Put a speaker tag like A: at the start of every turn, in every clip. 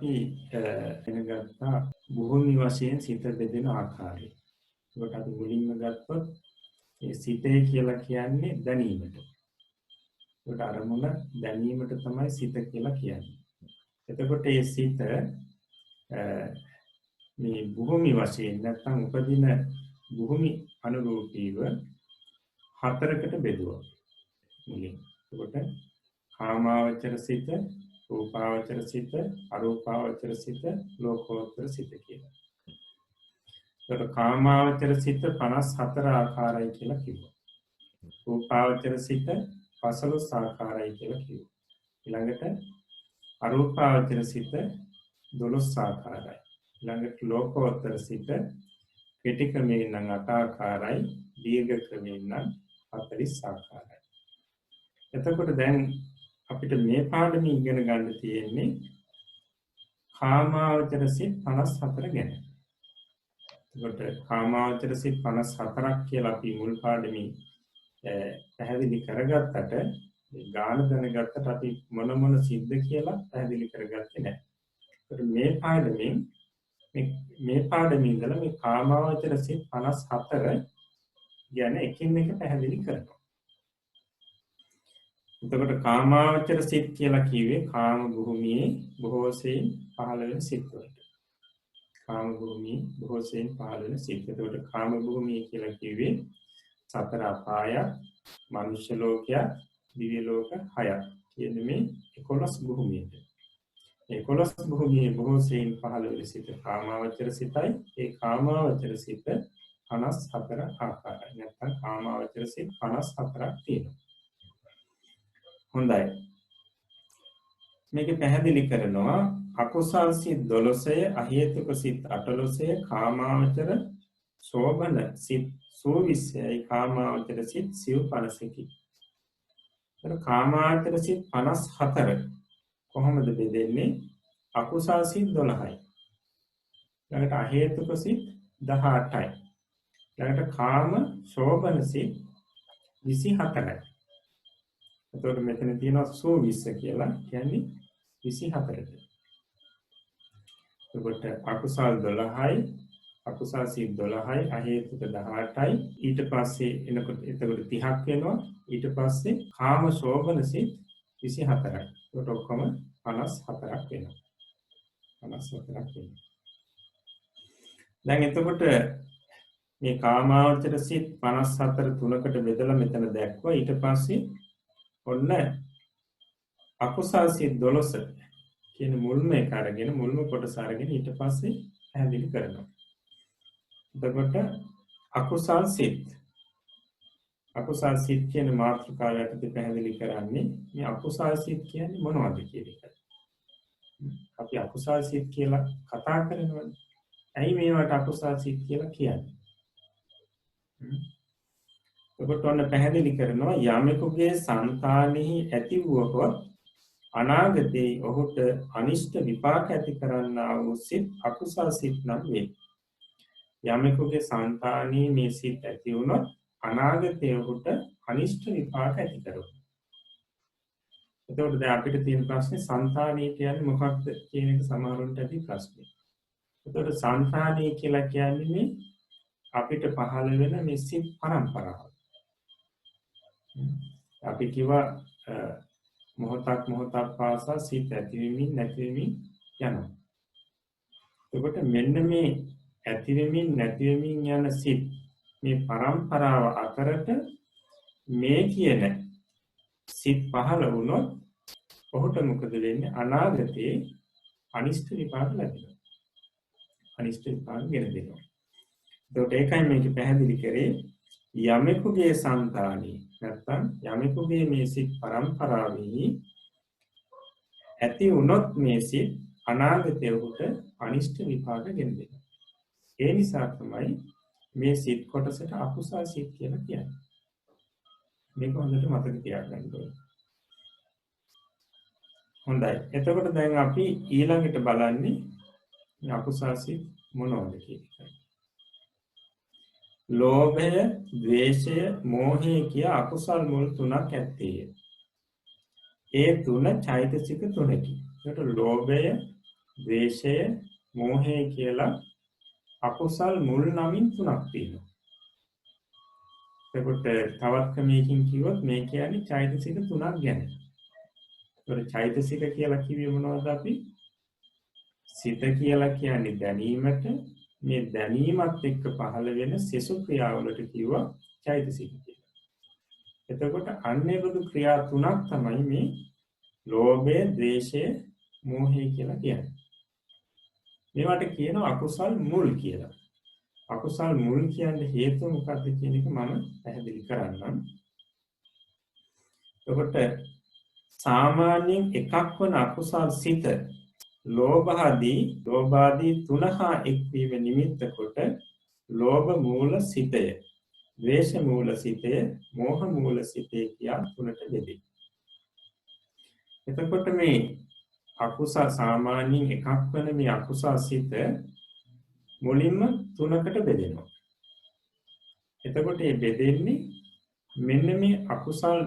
A: අපි ඉගෙන ගත්තා භූමි වශයෙන් සිත බෙදෙන ආකාරය. ඒකට අපි මුලින්ම ගත්තොත් ඒ සිතේ කියලා කියන්නේ දැනීමට. ඒකට අරමුණ දැනීමට තමයි සිත කියලා කියන්නේ. එතකොට මේ සිත මේ භූමි වශයෙන් නැත්නම් උපදින භූමි අනුරූපීව හතරකට බෙදුවා. මුලින්. ඒකට කාමාවචර සිත, රූපාවචර සිත, අරූපාවචර සිත, ලෝකෝත්තර සිත කියලා. ඒකට කාමාවචර සිත 54 ආකාරයි කියලා කිව්වා. රූපාවචර සිත 15 ආකාරයි කියලා කිව්වා. ඊළඟට අරූපාවචර සිත 12 ආකාරයි. ඊළඟට ලෝකෝත්තර සිත කෙටි ක්‍රමයෙන් නම් 8 ආකාරයි, දීර්ඝ ක්‍රමයෙන් නම් 40 ආකාරයි. එතකොට දැන් අපිට මේ පාඩමේ ඉගෙන ගන්න තියෙන්නේ කාමාවචර සිත් 54 ගැන. එතකොට කාමාවචර සිත් 54ක් කියලා අපි මුල් පාඩමේ පැහැදිලි කරගත්තට ගාන දැනගත්තට අපි මොන සිද්ද කියලා පැහැදිලි කරගත්තේ නැහැ. ඒකට මේ පාඩමේ ඉඳලා මේ කාමාවචර සිත් 54 ගැන එකින් එක පැහැදිලි කරනවා. එතකොට කාමාවචර සිත් කියලා කිව්වේ කාම භූමියේ බොහෝසෙයින් පහළ වෙන සිත් වලට. කාම භූමියේ බොහෝසෙයින් පහළ වෙන සිත්. එතකොට කාම භූමිය කියලා කිව්වේ සතර අපාය, මනුෂ්‍ය ලෝකය, දිව්‍ය ලෝක 6 කියන මේ 11 භූමියද. 11 භූමියේ බොහෝසෙයින් පහළ වෙන සිත් කාමාවචර සිතයි. ඒ කාමාවචර සිත 54 ආකාරයි. නැත්නම් කාමාවචර සිත් 54ක් තියෙනවා. හොඳයි. මේක පැහැදිලි කරනවා අකුසල් සිත් 12, අහේතුක සිත් 18, කාමාවචර සෝබන සිත් 24යි, කාමාවචර සිත් 50කි. ඒතර කාමාවචර සිත් 54 කොහොමද බෙදෙන්නේ? අකුසල් සිත් 12යි. ඊළඟට අහේතුක සිත් 18යි. ඊළඟට කාම සෝබන සිත් 24යි. එතකොට මෙතන තියෙනවා 120 කියලා කියන්නේ 24ට. එතකොට අකුසල් 12යි, අකුසල් සිත් 12යි, අහේතුක 18යි. ඊට පස්සේ එතකොට 30ක් වෙනවා. ඊට පස්සේ කාම ශෝභන සිත් 24යි. එතකොට ඔක්කොම 54ක් වෙනවා. 54ක් වෙනවා. දැන් එතකොට මේ කාමාවචර සිත් 54 තුනකට බෙදලා මෙතන දැක්වා. ඊට පස්සේ ඔන්න අකුසල් සිත් 12 කියන මුල්ම එක අරගෙන මුල්ම කොටස අරගෙන ඊට පස්සේ පැහැදිලි කරනවා. එතකොට අකුසල් සිත් කියන මාතෘකාව යටතේ පැහැදිලි කරන්නේ මේ අකුසල් සිත් කියන්නේ මොනවද කියන එක. අපි අකුසල් සිත් කියලා කතා කරනවනේ. ඇයි මේවට අකුසල් සිත් කියලා කියන්නේ? ඔබට ඔන්න පැහැදිලි කරනවා යමෙකුගේ సంతානෙහි ඇති වූවොත් අනාගතේ ඔහුට අනිෂ්ට විපාක ඇති කරන්නා වූ සිත් අකුසල් සිත් නම් වේ. යමෙකුගේ సంతානෙහි මේ සිත් ඇති වුණොත් අනාගතේ ඔහුට අනිෂ්ට විපාක ඇති කරනවා. එතකොට දැන් අපිට තියෙන ප්‍රශ්නේ సంతානෙ කියන්නේ මොකක්ද කියන එක සමහරවිට ඇති ප්‍රශ්නේ. එතකොට సంతානෙ කියලා කියන්නේ මේ අපිට පහළ වෙන මේ සිත් පරම්පරාව. අපි කිව්වා මොහොතක් පාසා සිත් ඇතිවෙමින් නැතිවෙමින් යනවා. එතකොට මෙන්න මේ ඇතිවෙමින් නැතිවෙමින් යන සිත් මේ පරම්පරාව අතරට මේ කියන සිත් පහළ වුණොත් ඔහුට මොකද වෙන්නේ? අනාගතේ අනිෂ්ට විපාක ලැබෙනවා. අනිෂ්ට විපාක ගෙන දෙනවා. එතකොට ඒකයි මේක පැහැදිලි කරේ යමෙකුගේ సంతානෙ නැත්නම් යමෙකුගේ මේ සිත් පරම්පරාවෙහි ඇති වුණොත් මේ සිත් අනාගතයේ උට අනිෂ්ට විපාක ගෙන දෙනවා. ඒ නිසා තමයි මේ සිත් කොටසට අකුසල් සිත් කියලා කියන්නේ. මේක හොඳට මතක තියාගන්න ඕනේ. හොඳයි. එතකොට දැන් අපි ඊළඟට බලන්නේ අකුසල් සිත් මොනවද කියන එකයි. ලෝභය, ද්වේෂය, මෝහය කිය අකුසල් මුල් තුනක් ඇත්තේය. ඒ තුන චෛතසික තුනකි. ඒකට ලෝභය, ද්වේෂය, මෝහය කියලා අකුසල් මුල් නමින් තුනක් තියෙනවා. එතකොට තවත් ක්‍රමයකින් කිව්වොත් මේ කියන්නේ චෛතසික තුනක් ගැන. ඒතකොට චෛතසික කියලා කිව්වේ මොනවද අපි? සිත කියලා කියන්නේ දැනීමට, මේ දැනීමත් එක්ක පහළ වෙන සෙසු ක්‍රියාවලට කිව්වා චෛතසික කියලා. එතකොට අන්නේ බුදු ක්‍රියා තුනක් තමයි මේ ලෝභය, ද්වේෂය, මෝහය කියලා කියන්නේ. මේවට කියනවා අකුසල් මුල් කියලා. අකුසල් මුල් කියන්නේ හේතුව මොකක්ද කියන එක මම පැහැදිලි කරන්නම්. එතකොට සාමාන්‍යයෙන් එකක් වන අකුසල් සිත ලෝභාදී තුනහා එක්වීම නිමිත්ත කොට ලෝභ මූල සිතය, ද්වේෂ මූල සිතය, මෝහ මූල සිතය කියා තුනට බෙදේ. එතකොට මේ අකුසල් සාමාන්‍යයෙන් එකක් වන මේ අකුසල් සිත මුලින්ම තුනකට බෙදෙනවා. එතකොට මේ බෙදෙන්නේ මෙන්න මේ අකුසල්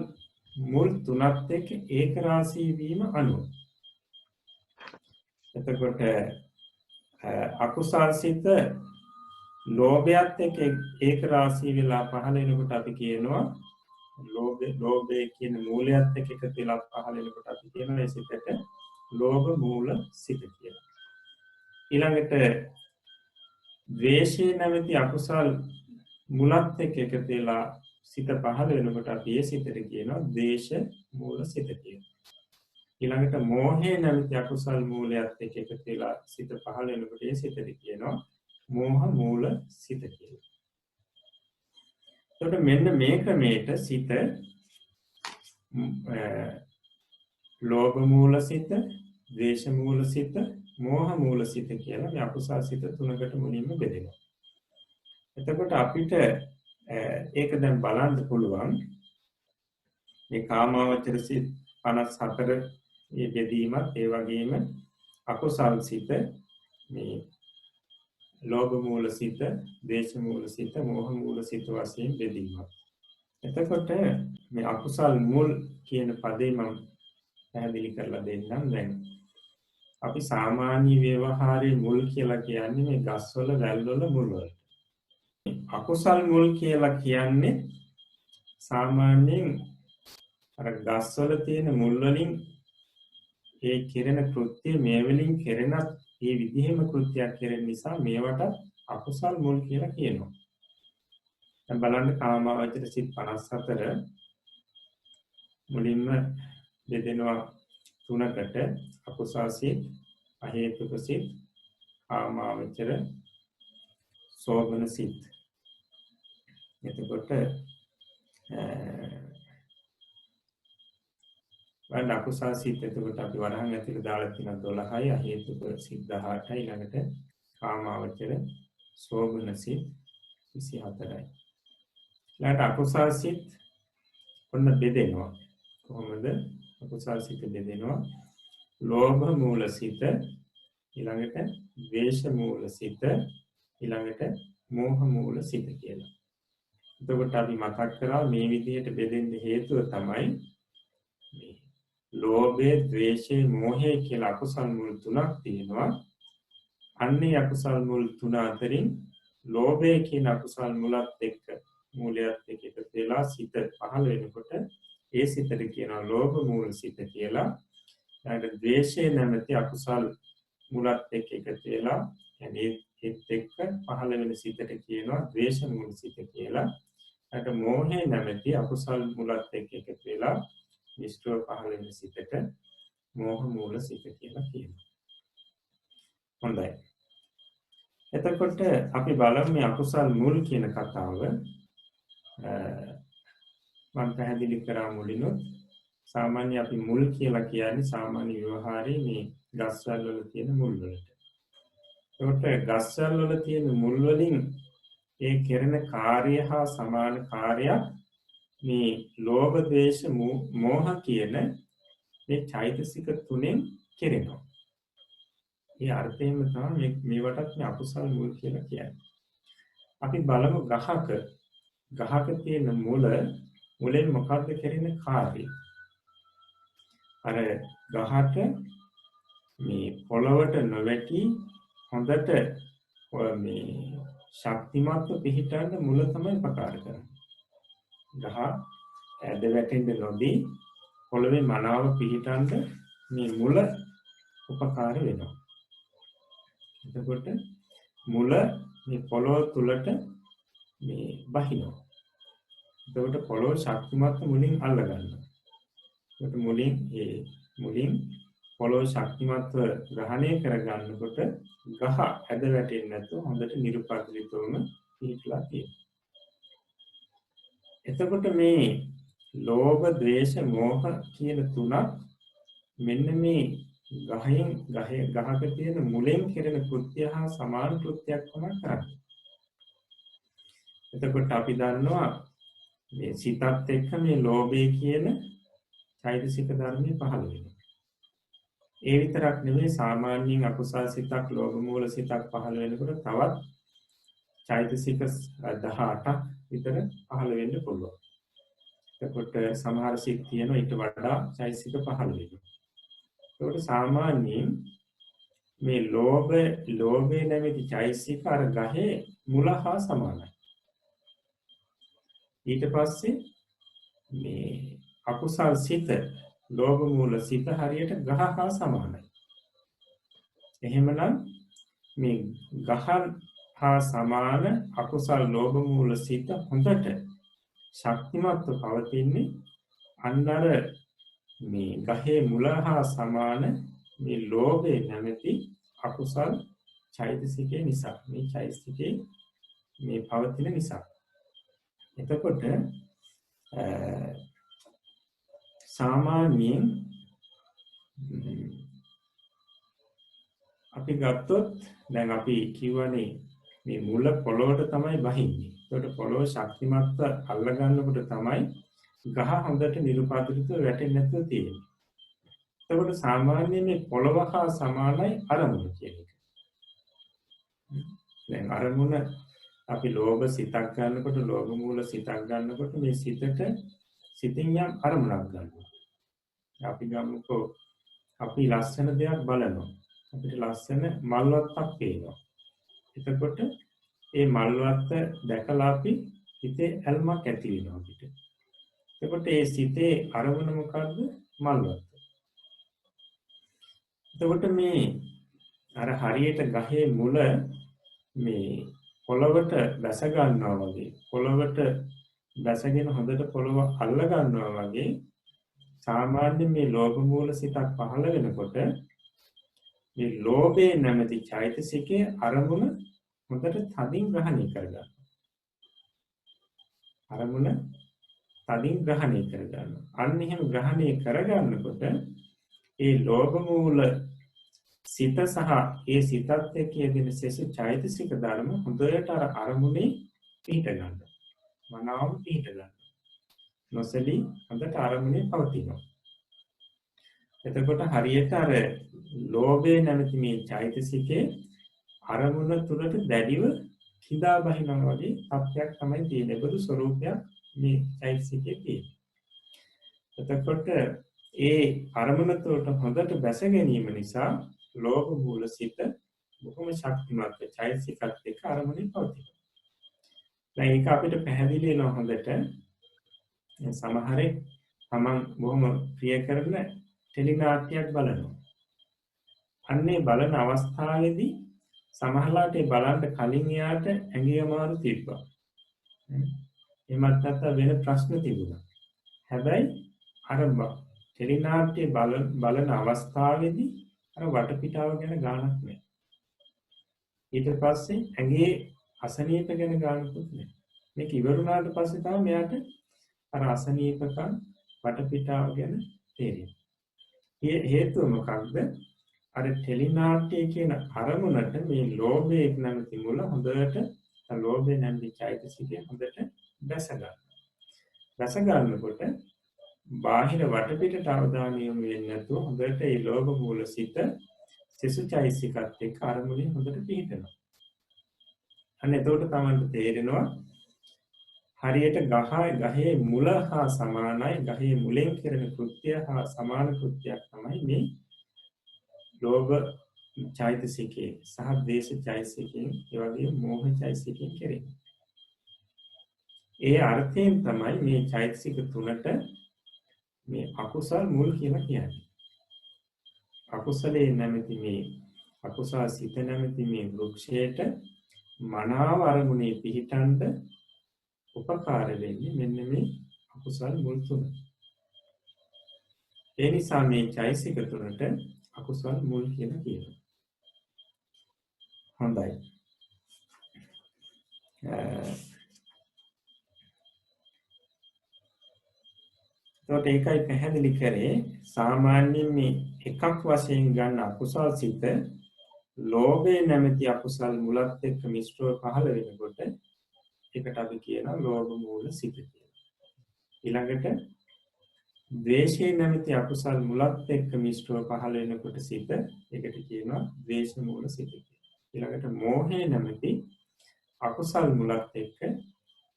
A: මුල් තුනත් එක්ක ඒක රාශී වීම අනුව. එතකොට අකුසල් සිත ලෝභයත් එක්ක ඒක රාශී වෙලා පහළ වෙනකොට අපි කියනවා ලෝභය කියන මූලයත් එක්ක එකතු වෙලා පහළ වෙනකොට අපි කියනවා ඒ සිතට ලෝභ මූල සිත කියලා. ඊළඟට ද්වේෂය නැමැති අකුසල් මුලත් එක්ක එකතු වෙලා සිත පහළ වෙනකොට අපි ඒ සිතට කියනවා ද්වේෂ මූල සිත කියලා. ඊළඟට මෝහය නැමැති අකුසල් මූලයත් එක්ක එකතු වෙලා සිත පහළ වෙනකොට ඒ සිතට කියනවා මෝහ මූල සිත කියලා. එතකොට මෙන්න මේ ක්‍රමයට සිත ලෝභ මූල සිත, ද්වේෂ මූල සිත, මෝහ මූල සිත කියලා මේ අකුසල් සිත තුනකට මුලින්ම බෙදෙනවා. එතකොට අපිට ඒක දැන් බලන්න පුළුවන් මේ කාමාවචර සිත 54 මේ බෙදීමත් ඒ වගේම අකුසල් සිත මේ ලෝභ මූල සිත, ද්වේෂ මූල සිත, මෝහ මූල සිත වශයෙන් බෙදීමක්. එතකොට මේ අකුසල් මුල් කියන පදේ මම පැහැදිලි කරලා දෙන්නම්. දැන් අපි සාමාන්‍ය ව්‍යවහාරයේ මුල් කියලා කියන්නේ මේ ගස්වල වැල්වල මුල් වලට. අකුසල් මුල් කියලා කියන්නේ සාමාන්‍යයෙන් අර ගස්වල තියෙන මුල් වලින් ඒ කෙරෙන කෘත්‍ය මේ වලින් කෙරෙනත් ඒ විදිහෙම කෘත්‍යයක් කෙරෙන නිසා මේවට අකුසල් මුල් කියලා කියනවා. දැන් බලන්න කාමාවචර සිත් 54 මුලින්ම බෙදෙනවා තුනකට අකුසල් සිත්, අහේතුක සිත්, කාමාවචර, සෝබන සිත්. එතකොට වල අකුසල් සිත් එතකොට අපි වරහන් ඇතුළේ දාලා තියෙන 12යි, අහේතුක සිත් 18යි, ඊළඟට කාමාවචර, සෝබන සිත් 24යි. ඊළඟට අකුසල් සිත් ඔන්න බෙදෙනවා. කොහොමද අකුසල් සිත් බෙදෙනවා? ලෝභ මූල සිත, ඊළඟට ද්වේෂ මූල සිත, ඊළඟට මෝහ මූල සිත කියලා. එතකොට අපි මතක් කරා මේ විදිහට බෙදෙන්න හේතුව තමයි මේ ලෝභය, ද්වේෂය, මෝහය කියලා අකුසල් මුල් තුනක් තියෙනවා. අන්නේ අකුසල් මුල් තුන අතරින් ලෝභය කියන අකුසල් මුලත් එක්ක මූලයත් එක්ක එකතු වෙලා සිත පහළ වෙනකොට ඒ සිතට කියනවා ලෝභ මූල සිත කියලා. ඊළඟට ද්වේෂය නැමැති අකුසල් මුලත් එක්ක එකතු වෙලා يعني ඒත් එක්ක පහළ වෙන සිතට කියනවා ද්වේෂ මූල සිත කියලා. ඊළඟට මෝහය නැමැති අකුසල් මුලත් එක්ක එකතු වෙලා නිෂ්ක්‍රිය පහළ වෙන සිතට මෝහ මූල සිත කියලා කියනවා. හොඳයි. එතකොට අපි බලමු මේ අකුසල් මුල් කියන කතාව. මම පැහැදිලි කරා මුලින්ම සාමාන්‍ය අපි මුල් කියලා කියන්නේ සාමාන්‍ය ව්‍යවහාරයේ මේ ගස්වල වල තියෙන මුල් වලට. ඒකට ගස්වල වල තියෙන මුල් වලින් ඒ කෙරෙන කාර්ය හා සමාන කාර්යයක් මේ ලෝභ, ද්වේෂ, මෝහ කියන මේ චෛතසික තුනෙන් කෙරෙනවා. ඒ අර්ථයෙන්ම තමයි මේවටත් මේ අකුසල් මුල් කියලා කියන්නේ. අපි බලමු ගහක තියෙන මුලෙන් මොකක්ද කෙරෙන කාර්යය? අර ගහට මේ පොළවට නොවැටි හොඳට මේ ශක්තිමත්ව පිහිටන්න මුල තමයි උපකාර කරන්නේ. ගහ ඇද වැටෙන්න නොදී පොළවේ මනාව පිහිටන්න මේ මුල උපකාර වෙනවා. එතකොට මුල මේ පොළොව තුලට මේ බහිනවා. එතකොට පොළොව ශක්තිමත් මුලින් අල්ල ගන්නවා. එතකොට මුලින් පොළොව ශක්තිමත්ව ග්‍රහණය කර ගන්නකොට ගහ ඇද වැටෙන්නේ නැතුව හොඳට නිරුපද්‍රිතවම පිහිටලා තියෙනවා. එතකොට මේ ලෝභ, ද්වේෂ, මෝහ කියන තුනක් මෙන්න මේ ගහක තියෙන මුලෙන් කෙරෙන කෘත්‍ය හා සමාන කෘත්‍යයක් තමයි කරන්නේ. එතකොට අපි දන්නවා මේ සිතත් එක්ක මේ ලෝභය කියන චෛතසික ධර්මයේ පහළ වෙනවා. ඒ විතරක් නෙවෙයි සාමාන්‍යයෙන් අකුසල් සිතක්, ලෝභ මූල සිතක් පහළ වෙනකොට තවත් චෛතසික 18ක් විතර පහළ වෙන්න පුළුවන්. එතකොට සමහර සිත් තියෙනවා ඊට වඩා චෛතසික පහළ වෙනවා. ඒකට සාමාන්‍යයෙන් මේ ලෝභය නැමැති චෛතසික අර ගහේ මුල හා සමානයි. ඊට පස්සේ මේ අකුසල් සිත, ලෝභ මූල සිත හරියට ගහ හා සමානයි. එහෙමනම් මේ ගහ හා සමාන අකුසල් ලෝභ මූල සිත හොඳට ශක්තිමත්ව පවතින්නේ අන්නර මේ ගහේ මුල හා සමාන මේ ලෝභය නැමැති අකුසල් චෛතසිකේ නිසා, මේ චෛතසිකේ මේ පවතින නිසා. එතකොට සාමාන්‍යයෙන් අපි ගත්තොත් දැන් අපි කියවනේ මේ මුල පොළොවට තමයි බහින්නේ. ඒකට පොළොව ශක්තිමත්ව අල්ල ගන්නකොට තමයි ගහ හොඳට නිරුපද්‍රිතව වැටෙන්නේ නැතුව තියෙන්නේ. එතකොට සාමාන්‍යයෙන් මේ පොළොව හා සමානයි අරමුණ කියන එක. දැන් අරමුණ අපි ලෝභ සිතක් ගන්නකොට, ලෝභ මූල සිතක් ගන්නකොට මේ සිතින් යම් අරමුණක් ගන්නවා. අපි ගමුකෝ අපි ලස්සන දෙයක් බලනවා. අපිට ලස්සන මල්වත්තක් පේනවා. එතකොට ඒ මල්වත්ත දැකලා අපි හිතේ ඇල්මක් ඇති වෙනවා අපිට. එතකොට ඒ සිතේ අරමුණ මොකද්ද? මල්වත්ත. එතකොට මේ අර හරියට ගහේ මුල මේ පොළවට බැස ගන්නවා වගේ, පොළවට බැසගෙන හොඳට පොළව අල්ල ගන්නවා වගේ සාමාන්‍ය මේ ලෝභ මූල සිතක් පහළ වෙනකොට මේ ලෝභේ නැමැති චෛතසිකයේ අරමුණ හොඳට තදින් ග්‍රහණය කරගන්නවා. අරමුණ තදින් ග්‍රහණය කරගන්නවා. අන්න එහෙම ග්‍රහණය කරගන්නකොට ඒ ලෝභ මූල සිත සහ ඒ සිතත් එක්ක යෙදෙන සෙසු චෛතසික ධර්ම හොඳට අර අරමුණේ පිහිට ගන්නවා. මනාව පිහිට ගන්නවා. නොසලී හොඳට අරමුණේ පවතිනවා. එතකොට හරියට අර ලෝභය නැමැති මේ චෛතසිකේ අරමුණ තුළට දැඩිව කිඳා බහිනවා වගේ තත්ත්වයක් තමයි තියෙන්නේ. බඳු ස්වરૂපයක් මේ චෛතසිකේ තියෙන්නේ. එතකොට ඒ අරමුණ තුළට හොඳට බැස ගැනීම නිසා ලෝභ මූල සිත බොහොම ශක්තිමත් චෛතසිකත් එක්ක අරමුණේ පවතිනවා. දැන් ඒක අපිට පැහැදිලි වෙනවා හොඳට. සමහරෙක් තමන් බොහොම ප්‍රිය කරන ටෙලි නාට්‍යයක් බලනවා. අන්නේ බලන අවස්ථාවේදී සමහරලාට ඒ බලන්න කලින් එයාට ඇඟේ අමාරු තිබ්බා. එහෙමත් නැත්නම් වෙන ප්‍රශ්න තිබුණා. හැබැයි අර ටෙලි නාට්‍ය බලන අවස්ථාවේදී අර වටපිටාව ගැන ගානක් නැහැ. ඊට පස්සේ ඇඟේ අසනීප ගැන ගානකුත් නැහැ. මේක ඉවරුණාට පස්සේ තමයි මෙයාට අර අසනීපකම් වටපිටාව ගැන තේරෙන්නේ. හේතුව මොකක්ද? අර ටෙලි නාට්‍ය කියන අරමුණට මේ ලෝභය නැමැති මුල හොඳට ලෝභය නැමැති චෛතසිකය හොඳට දැස ගන්නවා. දැස ගන්නකොට බාහිර වටපිටට අවධානය යොමු වෙන්නේ නැතුව හොඳට ඒ ලෝභ මූල සිත සෙසු චෛතසිකත් එක්ක අරමුණේ හොඳට පිහිටනවා. අන්න එතකොට තමයි තේරෙනවා හරියට ගහේ මුල හා සමානයි, ගහේ මුලෙන් කරන කෘත්‍ය හා සමාන කෘත්‍යයක් තමයි ලෝභ චෛතසිකේ සහ ද්වේෂ චෛතසිකයෙන් ඒ වගේම මෝහ චෛතසිකයෙන් කෙරෙන්නේ. ඒ අර්ථයෙන් තමයි මේ චෛතසික තුනට මේ අකුසල් මුල් කියලා කියන්නේ. අකුසලේ නැමැති මේ අකුසල් සිත නැමැති මේ වෘක්ෂයට මනාව අරමුණේ පිහිටන්ඩ උපකාර වෙන්නේ මෙන්න මේ අකුසල් මුල් තුන. ඒ නිසා මේ චෛතසික තුනට අකුසල් මුල් කියලා කියනවා. හොඳයි. එතකොට ඒකයි පැහැදිලි කරේ සාමාන්‍යයෙන් මේ එකක් වශයෙන් ගන්න අකුසල් සිත ලෝභය නැමැති අකුසල් මුලත් එක්ක මිශ්‍රව පහළ වෙනකොට ඒකට අපි කියනවා ලෝභ මූල සිත කියලා. ඊළඟට ද්වේෂය නැමැති අකුසල් මුලත් එක්ක මිශ්‍රව පහළ වෙනකොට සිත ඒකට කියනවා ද්වේෂ මූල සිත කියලා. ඊළඟට මෝහය නැමැති අකුසල් මුලත් එක්ක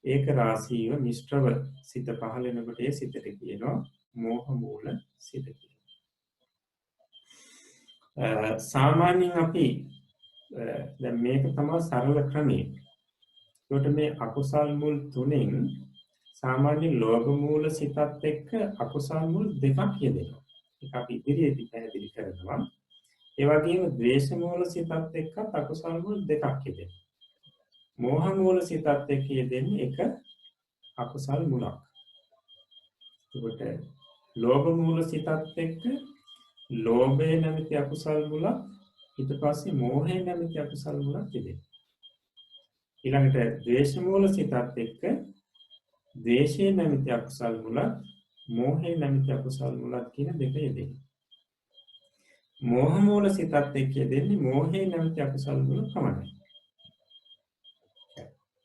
A: ඒක රාශීව මිශ්‍රව සිත පහළ වෙනකොට ඒ සිතට කියනවා මෝහ මූල සිත කියලා. සාමාන්‍යයෙන් අපි දැන් මේක තමයි සරල ක්‍රමය. ඒකට මේ අකුසල් මුල් තුනෙන් සාමාන්‍ය ලෝභ මූල සිතත් එක්ක අකුසල් මුල් දෙකක් යෙදෙනවා. ඒක අපි ඉදිරියේදී පැහැදිලි කරනවා. ඒ වගේම ද්වේෂ මූල සිතත් එක්ක අකුසල් මුල් දෙකක් යෙදෙනවා. මෝහ මූල සිතත් එක්ක යෙදෙන්නේ එක අකුසල් මුලක්. ඒකට ලෝභ මූල සිතත් එක්ක ලෝභය නැමැති අකුසල් මුලක් ඊට පස්සේ මෝහය නැමැති අකුසල් මුලක් යෙදෙනවා. ඊළඟට ද්වේෂ මූල සිතත් එක්ක ද්වේෂය නැමැති අකුසල් මුලක් මෝහය නැමැති අකුසල් මුලක් කියන දෙක යෙදෙනවා. මෝහ මූල සිතත් එක්ක යෙදෙන්නේ මෝහය නැමැති අකුසල් මුල පමණයි.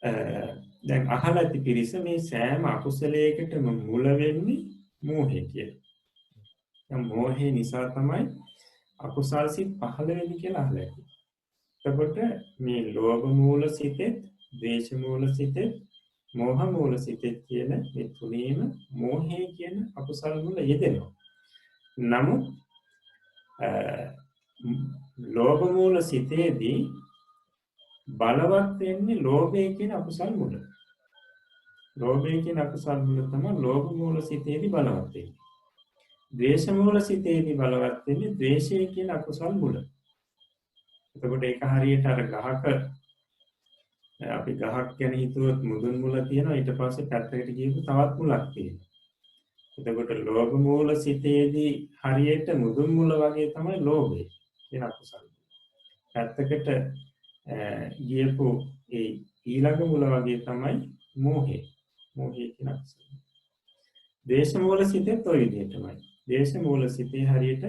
A: දැන් අහලා ඇති පිරිස මේ සෑම අකුසලයකටම මුල වෙන්නේ මෝහය කියලා. දැන් මෝහය නිසා තමයි අකුසල් සිත් පහළ වෙන්නේ කියලා අහලා ඇති. එතකොට මේ ලෝභ මූල සිතෙත්, ද්වේෂ මූල සිතෙත්, මෝහ මූල සිතෙත් කියන මේ තුනේම මෝහය කියන අකුසල් මුල යෙදෙනවා. නමුත් ලෝභ මූල සිතේදී බලවත් වෙන්නේ ලෝභය කියන අකුසල් මුල. ලෝභය කියන අකුසල් මුල තමයි ලෝභ මූල සිතේදී බලවත් වෙන්නේ. ද්වේෂ මූල සිතේදී බලවත් වෙන්නේ ද්වේෂය කියන අකුසල් මුල. එතකොට ඒක හරියට අර ගහක අපි ගහක් ගැන හිතුවොත් මුදුන් මුල තියෙනවා ඊට පස්සේ පැත්තකට ගියපු තවත් මුලක් තියෙනවා. එතකොට ලෝභ මූල සිතේදී හරියට මුදුන් මුල වගේ තමයි ලෝභය කියන අකුසල්. පැත්තකට ගියපු ඒ ඊළඟ මුල වගේ තමයි මෝහය. මෝහය කියන අකුසල. දේශ මූල සිතේ toy විදිහටමයි. දේශ මූල සිතේ හරියට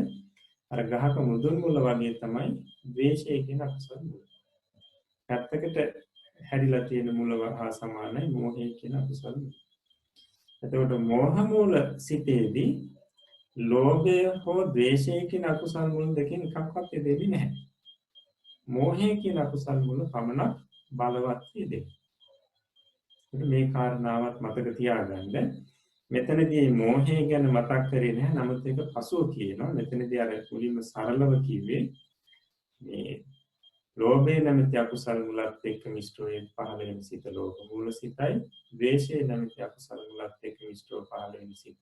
A: අර ගහක මුදුන් මුල වගේ තමයි ද්වේෂය කියන අකුසල මුල. පැත්තකට හැරිලා තියෙන මුල හා සමානයි මෝහය කියන අකුසල මුල. එතකොට මෝහ මූල සිතේදී ලෝභය හෝ ද්වේෂය කියන අකුසල මුල දෙකෙන් එකක්වත් දෙන්නේ නැහැ. මෝහය කියන අකුසල් මුල පමණක් බලවත් යෙදේ. මේ කාරණාවත් මතක තියාගන්න. මෙතනදී මෝහය ගැන මතක් කරේ නැහැ. නමුත් ඒක පසුව කියනවා. මෙතනදී අර මුලින්ම සරලව කිව්වේ මේ ලෝභය නැමැති අකුසල් මුලත් එක්ක මිශ්‍රව පහළ වෙන සිත ලෝභ මූල සිතයි. ද්වේෂය නැමැති අකුසල් මුලත් එක්ක මිශ්‍රව පහළ වෙන සිත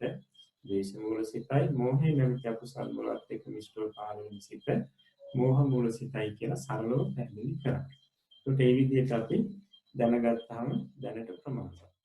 A: ද්වේෂ මූල සිතයි. මෝහය නැමැති අකුසල් මුලත් එක්ක මිශ්‍රව පහළ වෙන සිත මෝහ මූල සිතයි කියලා සරලව පැහැදිලි කරා. ඒකට ඒ විදිහට අපි දැනගත්තාම දැනට ප්‍රමාණවත්.